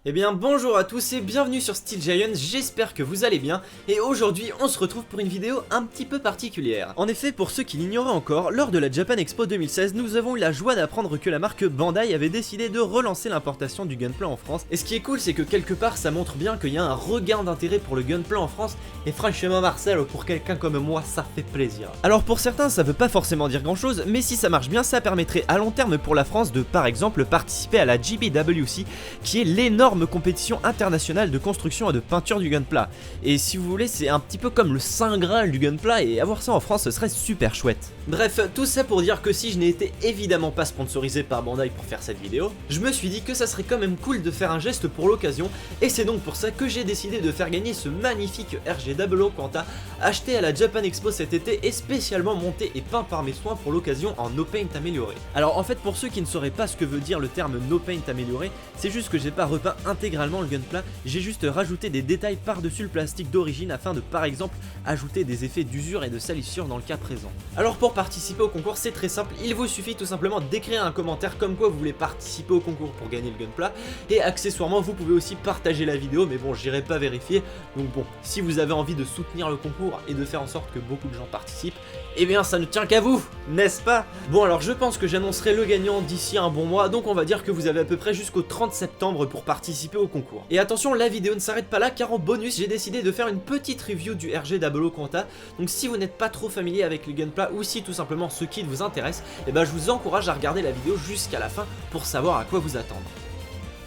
Eh bien bonjour à tous et bienvenue sur Steel Giant, j'espère que vous allez bien et aujourd'hui on se retrouve pour une vidéo un petit peu particulière. En effet, pour ceux qui l'ignoraient encore, lors de la Japan Expo 2016 nous avons eu la joie d'apprendre que la marque Bandai avait décidé de relancer l'importation du Gunpla en France. Et ce qui est cool c'est que quelque part ça montre bien qu'il y a un regain d'intérêt pour le Gunpla en France et franchement Marcel, pour quelqu'un comme moi ça fait plaisir. Alors pour certains ça veut pas forcément dire grand chose, mais si ça marche bien ça permettrait à long terme pour la France de par exemple participer à la GBWC qui est l'énorme compétition internationale de construction et de peinture du Gunpla. Et si vous voulez, c'est un petit peu comme le saint graal du Gunpla et avoir ça en France ce serait super chouette. Bref, tout ça pour dire que si je n'ai été évidemment pas sponsorisé par Bandai pour faire cette vidéo, je me suis dit que ça serait quand même cool de faire un geste pour l'occasion et c'est donc pour ça que j'ai décidé de faire gagner ce magnifique RG00 Quanta acheté à la Japan Expo cet été et spécialement monté et peint par mes soins pour l'occasion en no paint amélioré. Alors en fait pour ceux qui ne sauraient pas ce que veut dire le terme no paint amélioré, c'est juste que j'ai pas repeint intégralement le Gunpla, j'ai juste rajouté des détails par-dessus le plastique d'origine afin de par exemple ajouter des effets d'usure et de salissure dans le cas présent. Alors pour participer au concours c'est très simple, il vous suffit tout simplement d'écrire un commentaire comme quoi vous voulez participer au concours pour gagner le Gunpla et accessoirement vous pouvez aussi partager la vidéo, mais bon j'irai pas vérifier, donc bon si vous avez envie de soutenir le concours et de faire en sorte que beaucoup de gens participent, eh bien ça ne tient qu'à vous, n'est-ce pas? Bon alors je pense que j'annoncerai le gagnant d'ici un bon mois, donc on va dire que vous avez à peu près jusqu'au 30 septembre pour participer au concours. Et attention, la vidéo ne s'arrête pas là car en bonus j'ai décidé de faire une petite review du RG00 Quanta, donc si vous n'êtes pas trop familier avec le Gunpla ou si tout simplement ce kit vous intéresse, eh ben je vous encourage à regarder la vidéo jusqu'à la fin pour savoir à quoi vous attendre.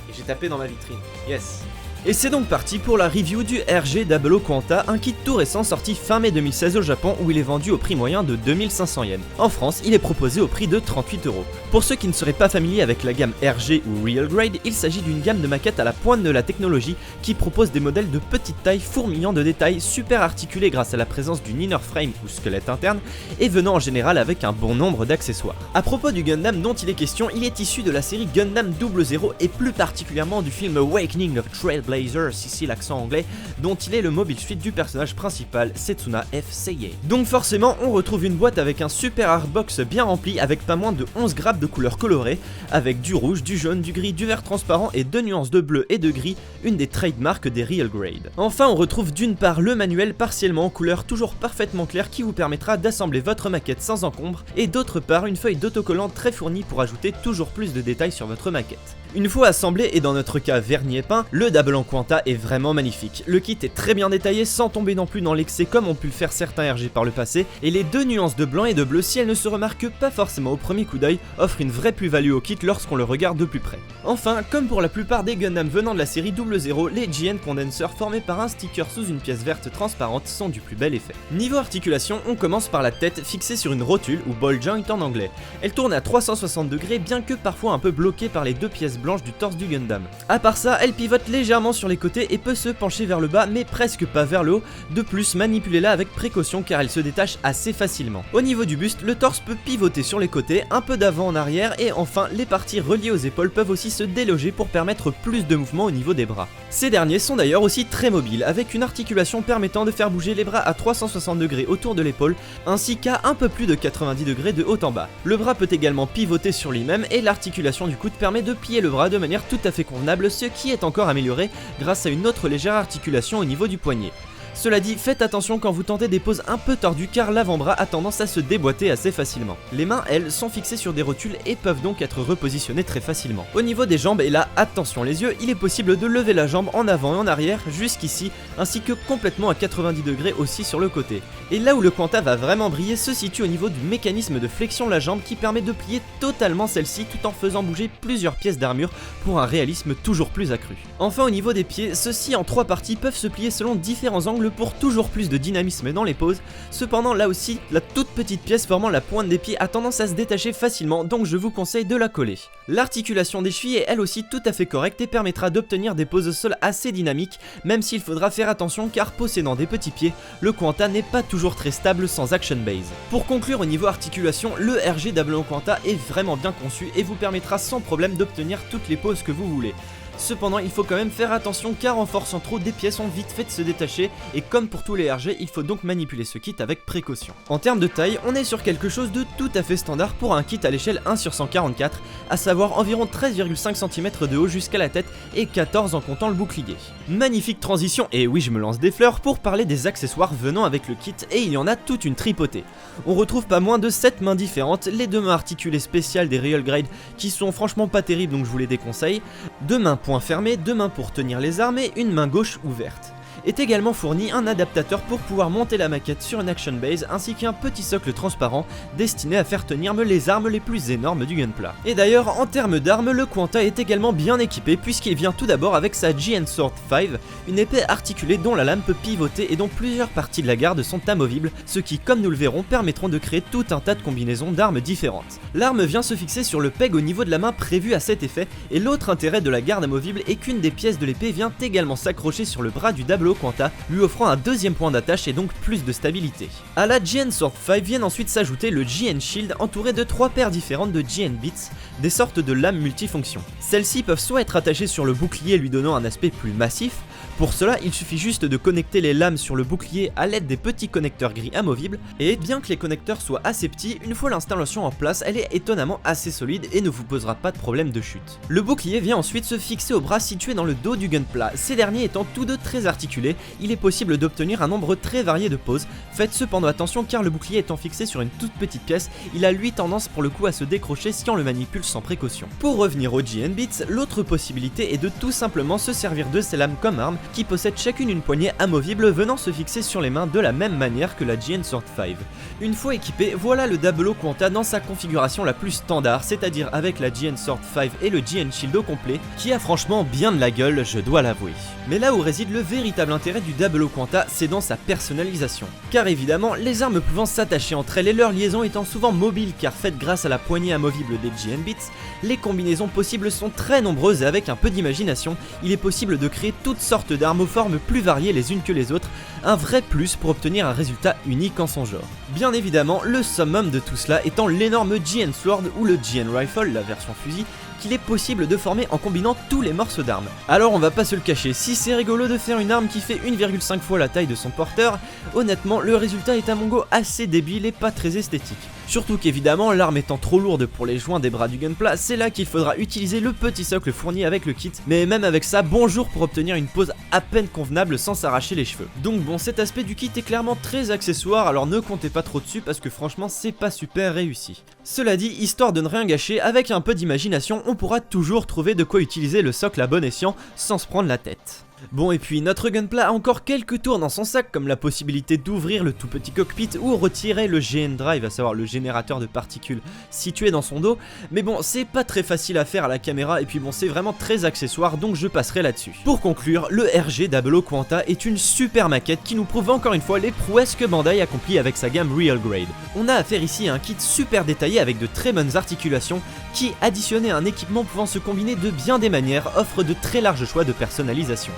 Et j'ai tapé dans ma vitrine, yes. Et c'est donc parti pour la review du RG00 Quanta, un kit tout récent sorti fin mai 2016 au Japon où il est vendu au prix moyen de 2500 yens. En France, il est proposé au prix de 38 €. Pour ceux qui ne seraient pas familiers avec la gamme RG ou Real Grade, il s'agit d'une gamme de maquettes à la pointe de la technologie qui propose des modèles de petite taille fourmillant de détails, super articulés grâce à la présence d'une inner frame ou squelette interne et venant en général avec un bon nombre d'accessoires. A propos du Gundam dont il est question, il est issu de la série Gundam 00 et plus particulièrement du film Awakening of Trailblazers, ici l'accent anglais, dont il est le mobile suit du personnage principal, Setsuna F. Seiei. Donc forcément, on retrouve une boîte avec un super hardbox bien rempli avec pas moins de 11 grappes de couleurs colorées, avec du rouge, du jaune, du gris, du vert transparent et 2 nuances de bleu et de gris, une des trademarks des Real Grade. Enfin, on retrouve d'une part le manuel partiellement en couleur toujours parfaitement claire qui vous permettra d'assembler votre maquette sans encombre, et d'autre part une feuille d'autocollant très fournie pour ajouter toujours plus de détails sur votre maquette. Une fois assemblé et dans notre cas verni et peint, le Double Quanta est vraiment magnifique. Le kit est très bien détaillé sans tomber non plus dans l'excès comme ont pu le faire certains RG par le passé, et les deux nuances de blanc et de bleu, si elles ne se remarquent pas forcément au premier coup d'œil, offrent une vraie plus-value au kit lorsqu'on le regarde de plus près. Enfin, comme pour la plupart des Gundam venant de la série 00, les GN Condensers formés par un sticker sous une pièce verte transparente sont du plus bel effet. Niveau articulation, on commence par la tête fixée sur une rotule ou ball joint en anglais. Elle tourne à 360 degrés bien que parfois un peu bloquée par les deux pièces blanche du torse du Gundam. A part ça, elle pivote légèrement sur les côtés et peut se pencher vers le bas mais presque pas vers le haut. De plus, manipulez-la avec précaution car elle se détache assez facilement. Au niveau du buste, le torse peut pivoter sur les côtés, un peu d'avant en arrière et enfin les parties reliées aux épaules peuvent aussi se déloger pour permettre plus de mouvement au niveau des bras. Ces derniers sont d'ailleurs aussi très mobiles avec une articulation permettant de faire bouger les bras à 360 degrés autour de l'épaule ainsi qu'à un peu plus de 90 degrés de haut en bas. Le bras peut également pivoter sur lui-même et l'articulation du coude permet de plier le bras de manière tout à fait convenable, ce qui est encore amélioré grâce à une autre légère articulation au niveau du poignet. Cela dit, faites attention quand vous tentez des poses un peu tordues car l'avant-bras a tendance à se déboîter assez facilement. Les mains, elles, sont fixées sur des rotules et peuvent donc être repositionnées très facilement. Au niveau des jambes, et là, attention les yeux, il est possible de lever la jambe en avant et en arrière jusqu'ici, ainsi que complètement à 90 degrés aussi sur le côté. Et là où le Quanta va vraiment briller se situe au niveau du mécanisme de flexion de la jambe qui permet de plier totalement celle-ci tout en faisant bouger plusieurs pièces d'armure pour un réalisme toujours plus accru. Enfin au niveau des pieds, ceux-ci en 3 parties peuvent se plier selon différents angles pour toujours plus de dynamisme dans les poses. Cependant là aussi, la toute petite pièce formant la pointe des pieds a tendance à se détacher facilement, donc je vous conseille de la coller. L'articulation des chevilles est elle aussi tout à fait correcte et permettra d'obtenir des poses au sol assez dynamiques, même s'il faudra faire attention car possédant des petits pieds, le Quanta n'est pas toujours très stable sans action base. Pour conclure au niveau articulation, le RG00 Quanta est vraiment bien conçu et vous permettra sans problème d'obtenir toutes les poses que vous voulez. Cependant il faut quand même faire attention car en forçant trop des pièces ont vite fait de se détacher et comme pour tous les RG il faut donc manipuler ce kit avec précaution. En termes de taille on est sur quelque chose de tout à fait standard pour un kit à l'échelle 1/144, à savoir environ 13,5 cm de haut jusqu'à la tête et 14 en comptant le bouclier. Magnifique transition, et oui je me lance des fleurs, pour parler des accessoires venant avec le kit et il y en a toute une tripotée. On retrouve pas moins de 7 mains différentes, les 2 mains articulées spéciales des Real Grade qui sont franchement pas terribles donc je vous les déconseille, 2 mains poing fermés, 2 mains pour tenir les armes et une main gauche ouverte. Est également fourni un adaptateur pour pouvoir monter la maquette sur une action base ainsi qu'un petit socle transparent destiné à faire tenir les armes les plus énormes du Gunpla. Et d'ailleurs en termes d'armes, le Quanta est également bien équipé puisqu'il vient tout d'abord avec sa GN Sword 5, une épée articulée dont la lame peut pivoter et dont plusieurs parties de la garde sont amovibles, ce qui comme nous le verrons permettront de créer tout un tas de combinaisons d'armes différentes. L'arme vient se fixer sur le peg au niveau de la main prévu à cet effet et l'autre intérêt de la garde amovible est qu'une des pièces de l'épée vient également s'accrocher sur le bras du Diablo Quanta, lui offrant un deuxième point d'attache et donc plus de stabilité. A la GN Sword 5 viennent ensuite s'ajouter le GN Shield entouré de 3 paires différentes de GN Bits, des sortes de lames multifonctions. Celles-ci peuvent soit être attachées sur le bouclier lui donnant un aspect plus massif, pour cela il suffit juste de connecter les lames sur le bouclier à l'aide des petits connecteurs gris amovibles, et bien que les connecteurs soient assez petits, une fois l'installation en place elle est étonnamment assez solide et ne vous posera pas de problème de chute. Le bouclier vient ensuite se fixer au bras situé dans le dos du Gunpla, ces derniers étant tous deux très articulés, il est possible d'obtenir un nombre très varié de poses. Faites cependant attention car le bouclier étant fixé sur une toute petite pièce, il a lui tendance pour le coup à se décrocher si on le manipule sans précaution. Pour revenir aux GN Bits, l'autre possibilité est de tout simplement se servir de ces lames comme arme qui possèdent chacune une poignée amovible venant se fixer sur les mains de la même manière que la GN Sword 5. Une fois équipé, voilà le Diablo Quanta dans sa configuration la plus standard, c'est-à-dire avec la GN Sword 5 et le GN Shield au complet, qui a franchement bien de la gueule, je dois l'avouer. Mais là où réside le véritable intérêt du Diablo Quanta, c'est dans sa personnalisation. Car évidemment, les armes pouvant s'attacher entre elles et leur liaison étant souvent mobiles car faites grâce à la poignée amovible des GN Bits, les combinaisons possibles sont très nombreuses et avec un peu d'imagination, il est possible de créer toutes sortes d'armes aux formes plus variées les unes que les autres, un vrai plus pour obtenir un résultat unique en son genre. Bien évidemment, le summum de tout cela étant l'énorme GN Sword ou le GN Rifle, la version fusil, qu'il est possible de former en combinant tous les morceaux d'armes. Alors on va pas se le cacher, si c'est rigolo de faire une arme qui fait 1,5 fois la taille de son porteur, honnêtement le résultat est à mon goût assez débile et pas très esthétique. Surtout qu'évidemment l'arme étant trop lourde pour les joints des bras du Gunpla, c'est là qu'il faudra utiliser le petit socle fourni avec le kit, mais même avec ça, bonjour pour obtenir une pose à peine convenable sans s'arracher les cheveux. Donc bon, cet aspect du kit est clairement très accessoire, alors ne comptez pas trop dessus parce que franchement c'est pas super réussi. Cela dit, histoire de ne rien gâcher, avec un peu d'imagination, on pourra toujours trouver de quoi utiliser le socle à bon escient sans se prendre la tête. Bon et puis notre Gunpla a encore quelques tours dans son sac comme la possibilité d'ouvrir le tout petit cockpit ou retirer le GN Drive, à savoir le générateur de particules situé dans son dos, mais bon c'est pas très facile à faire à la caméra et puis bon c'est vraiment très accessoire donc je passerai là-dessus. Pour conclure, le RG Diablo Quanta est une super maquette qui nous prouve encore une fois les prouesses que Bandai accomplit avec sa gamme Real Grade. On a affaire ici à un kit super détaillé avec de très bonnes articulations qui, additionné à un équipement pouvant se combiner de bien des manières, offre de très larges choix de personnalisation.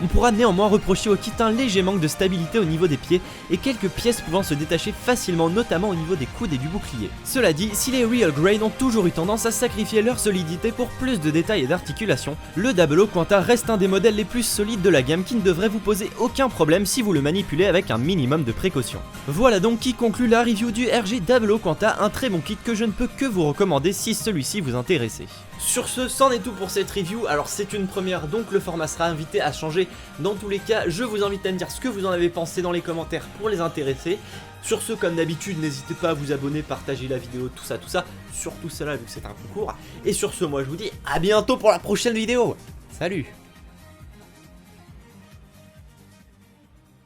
On pourra néanmoins reprocher au kit un léger manque de stabilité au niveau des pieds et quelques pièces pouvant se détacher facilement, notamment au niveau des coudes et du bouclier. Cela dit, si les Real Grade ont toujours eu tendance à sacrifier leur solidité pour plus de détails et d'articulation, le Diablo Quanta reste un des modèles les plus solides de la gamme qui ne devrait vous poser aucun problème si vous le manipulez avec un minimum de précaution. Voilà donc qui conclut la review du RG Diablo Quanta, un très bon kit que je ne peux que vous recommander si celui-ci vous intéressait. Sur ce, c'en est tout pour cette review. Alors c'est une première donc le format sera invité à changer. Dans tous les cas, je vous invite à me dire ce que vous en avez pensé dans les commentaires pour les intéresser. Sur ce, comme d'habitude, n'hésitez pas à vous abonner, partager la vidéo, tout ça, surtout celle-là vu que c'est un concours. Et sur ce, moi je vous dis à bientôt pour la prochaine vidéo. Salut!